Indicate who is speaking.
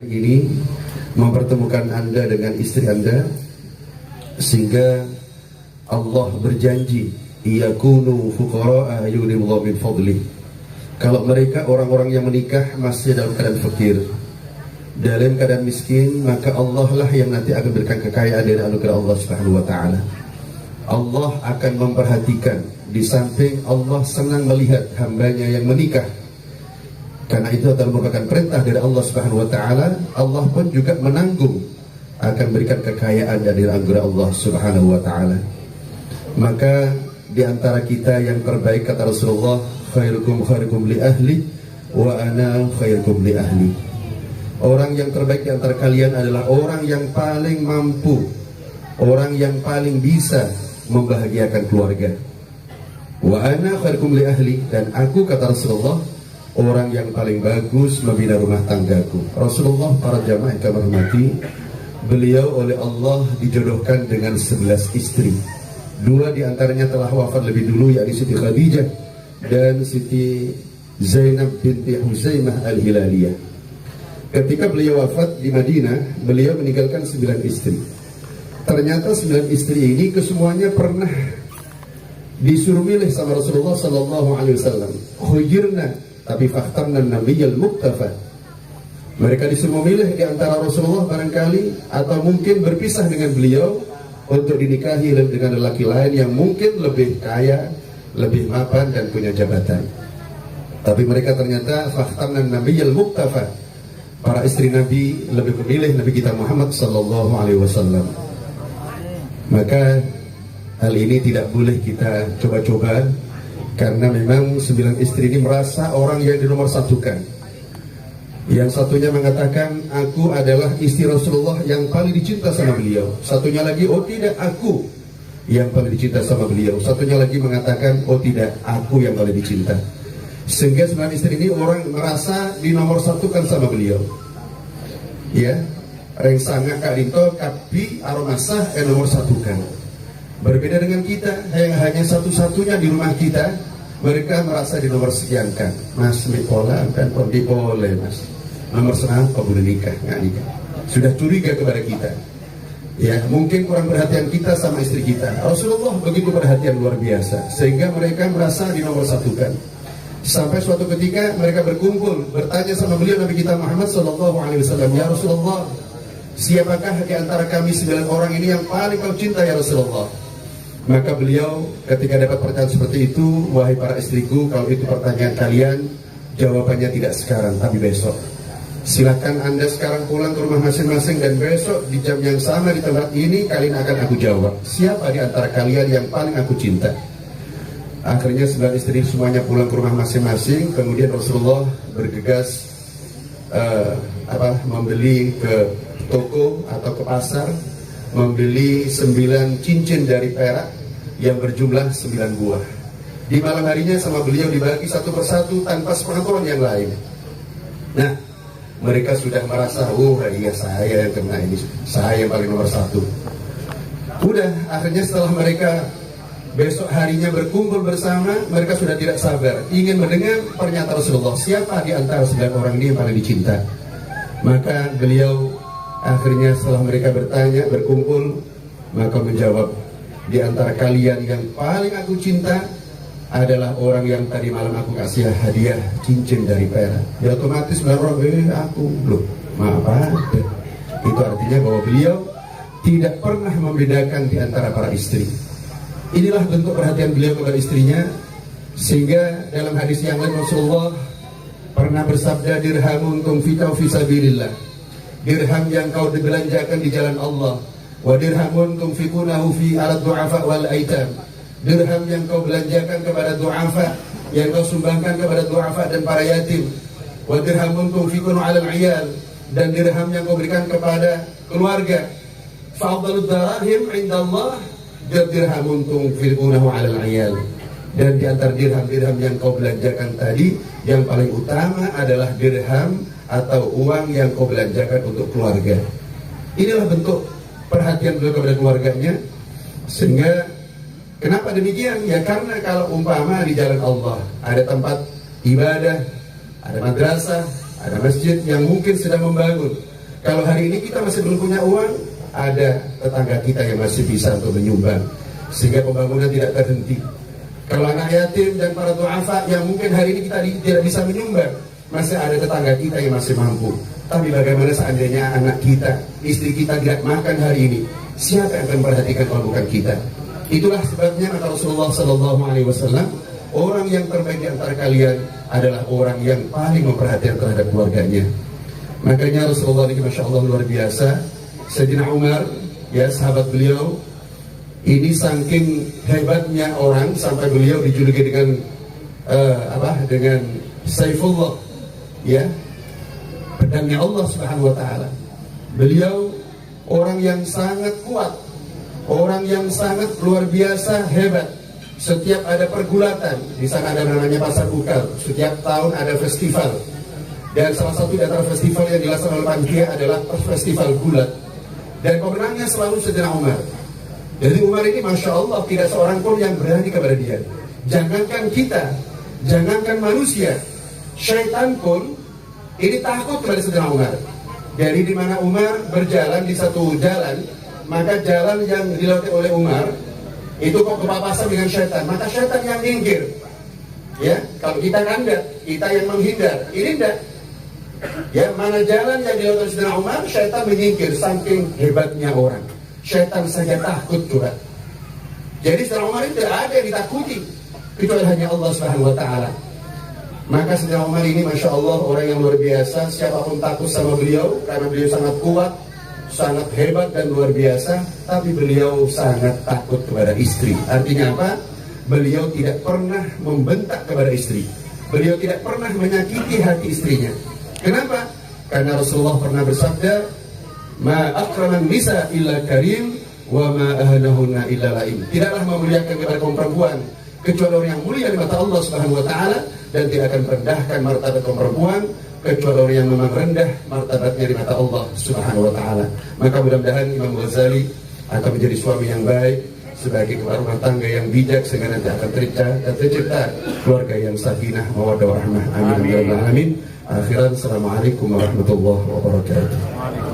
Speaker 1: Ini mempertemukan Anda dengan istri Anda, sehingga Allah berjanji iyakunu fuqara'a yughnihimullahu min fadlih. Kalau mereka orang-orang yang menikah masih dalam keadaan fakir, dalam keadaan miskin, maka Allah lah yang nanti akan berikan kekayaan dari anugerah Allah Subhanahu wa taala. Allah akan memperhatikan, di samping Allah senang melihat hambanya yang menikah, karena itu adalah merupakan perintah dari Allah Subhanahu wa taala. Allah pun juga menanggung akan berikan kekayaan dari anugerah Allah Subhanahu wa taala. Maka di antara kita yang terbaik, kata Rasulullah, khairukum khairukum li ahli wa ana khairukum li ahli. Orang yang terbaik di antara kalian adalah orang yang paling mampu, orang yang paling bisa membahagiakan keluarga. Wa ana khairukum li ahli, dan aku, kata Rasulullah, orang yang paling bagus membina rumah tanggaku. Rasulullah, para jamaah yang kami hormati, beliau oleh Allah dijodohkan dengan 11 istri. 2 diantaranya telah wafat lebih dulu, yakni Siti Khadijah dan Siti Zainab binti Huzaimah al-Hilaliyah. Ketika beliau wafat di Madinah, beliau meninggalkan 9 istri. Ternyata 9 istri ini kesemuanya pernah disuruh milih sama Rasulullah SAW. Khuyirna, tapi fakhtarna nabiyyal muktafa. Mereka disuruh memilih di antara Rasulullah barangkali, atau mungkin berpisah dengan beliau untuk dinikahi dengan lelaki lain yang mungkin lebih kaya, lebih mapan dan punya jabatan. Tapi mereka ternyata fakhtarna nabiyyal muktafa. Para istri Nabi lebih memilih Nabi kita Muhammad sallallahu alaihi wasallam. Maka hal ini tidak boleh kita coba-coba, karena memang 9 istri ini merasa orang yang dinomorsatukan. Yang satunya mengatakan, aku adalah istri Rasulullah yang paling dicinta sama beliau. Satunya lagi, oh tidak, aku yang paling dicinta sama beliau. Satunya lagi mengatakan, oh tidak, aku yang paling dicinta. Sehingga 9 istri ini orang merasa dinomorsatukan sama beliau. Ya, reng sanga kak dinto kapi aromasah nomor satukan. Berbeda dengan kita yang hanya satu-satunya di rumah kita, mereka merasa dinomorsekiankan. Mas Mipola kan boleh mas, nomor senang kau boleh nikah, nggak nikah. Sudah curiga kepada kita. Ya, mungkin kurang perhatian kita sama istri kita. Rasulullah begitu perhatian luar biasa, sehingga mereka merasa dinomorsatukan. Sampai suatu ketika mereka berkumpul bertanya sama beliau, Nabi kita Muhammad SAW, ya Rasulullah, siapakah di antara kami 9 orang ini yang paling kau cinta ya Rasulullah? Maka beliau ketika dapat pertanyaan seperti itu, wahai para istriku, kalau itu pertanyaan kalian, jawabannya tidak sekarang tapi besok. Silakan Anda sekarang pulang ke rumah masing-masing, dan besok di jam yang sama di tempat ini kalian akan aku jawab, siapa di antara kalian yang paling aku cinta. Akhirnya 9 istri semuanya pulang ke rumah masing-masing. Kemudian Rasulullah bergegas membeli ke toko atau ke pasar, membeli 9 cincin dari perak yang berjumlah 9 buah. Di malam harinya sama beliau dibagi satu persatu tanpa sepengetahuan yang lain. Nah, mereka sudah merasa, oh iya saya yang kena ini, saya yang paling nomor 1. Udah, akhirnya setelah mereka besok harinya berkumpul bersama, mereka sudah tidak sabar ingin mendengar pernyataan Rasulullah, siapa di antara 9 orang ini yang paling dicinta. Maka beliau akhirnya setelah mereka bertanya, berkumpul, maka menjawab, di antara kalian yang paling aku cinta adalah orang yang tadi malam aku kasih hadiah cincin dari perak. Ya otomatis 9 orang, aku loh, maaf ada. Itu artinya bahwa beliau tidak pernah membedakan di antara para istri. Inilah bentuk perhatian beliau kepada istrinya, sehingga dalam hadis yang lain Rasulullah pernah bersabda, dirhamun tunfiqu fi sabilillah, dirham yang kau dibelanjakan di jalan Allah, wa dirhamun tunfiqunahu fi ala du'afa wal aitam, dirham yang kau belanjakan kepada du'afa, yang kau sumbangkan kepada du'afa dan para yatim, wa dirhamun tunfiqunu ala al-iyal, dan dirham yang kau berikan kepada keluarga. Fa afdalud darahim indallah dirhamun tunfiqunahu 'alal 'iyal, dan di antara dirham-dirham yang kau belanjakan tadi, yang paling utama adalah dirham atau uang yang kau belanjakan untuk keluarga. Inilah bentuk perhatian beliau kepada keluarganya. Sehingga kenapa demikian? Ya karena kalau umpama di jalan Allah ada tempat ibadah, ada madrasah, ada masjid yang mungkin sedang membangun, Kalau hari ini kita masih belum punya uang, ada tetangga kita yang masih bisa untuk menyumbang, sehingga pembangunan tidak terhenti. Kalau anak yatim dan para du'afa yang mungkin hari ini kita tidak bisa menyumbang, masih ada tetangga kita yang masih mampu. Tapi bagaimana seandainya anak kita, istri kita tidak makan hari ini? Siapa yang akan memperhatikan kalau bukan kita? Itulah sebabnya kata Rasulullah SAW, orang yang terbaik di antara kalian adalah orang yang paling memperhatikan terhadap keluarganya. Makanya Rasulullah ini Masya Allah luar biasa. Sayyidina Umar, ya sahabat beliau, ini saking hebatnya orang sampai beliau dijuluki dengan dengan Saifullah, ya, pedangnya Allah Subhanahu wa taala. Beliau orang yang sangat kuat, orang yang sangat luar biasa hebat. Setiap ada pergulatan, di sana ada namanya Pasar Bukal, setiap tahun ada festival. Dan salah satu di antara festival yang dilaksanakan oleh panitia adalah festival gulat. Dan pemenangnya selalu Sayyidina Umar. Jadi Umar ini Masya Allah tidak seorang pun yang berani kepada dia. Jangankan kita, jangankan manusia, syaitan pun ini takut kepada Sayyidina Umar. Jadi di mana Umar berjalan di satu jalan, maka jalan yang dilalui oleh Umar itu kok kepapasan dengan syaitan, maka syaitan yang minggir. Ya, kalau kita kan enggak, kita yang menghindar. Ini enggak. Ya, mana jalan yang dilalui oleh Sayyidina Umar, syaitan menyingkir, saking hebatnya orang. Syaitan saja takut juga. Jadi Sayyidina Umar itu tidak ada yang ditakuti kecuali hanya Allah Subhanahu wa taala. Maka Sayyidina Umar ini Masya Allah orang yang luar biasa. Siapapun takut sama beliau karena beliau sangat kuat, sangat hebat dan luar biasa. Tapi beliau sangat takut kepada istri. Artinya apa? Beliau tidak pernah membentak kepada istri. Beliau tidak pernah menyakiti hati istrinya. Kenapa? Karena Rasulullah pernah bersabda, ma akraman nisa illa karim wa ma ahanahunna illa laim. Tidaklah memuliakan kepada kaum perempuan kecuali orang yang mulia di mata Allah Subhanahu wa taala, dan tidak akan merendahkan martabat kaum perempuan kecuali orang yang memang rendah martabatnya di mata Allah Subhanahu wa taala. Maka mudah-mudahan Imam Ghazali akan menjadi suami yang baik, sebagai kepala rumah tangga yang bijak, sehingga nanti akan tercipta keluarga yang sakinah mawaddah warahmah. Amin ya rabbal alamin. Akhiran, assalamualaikum warahmatullahi wabarakatuh.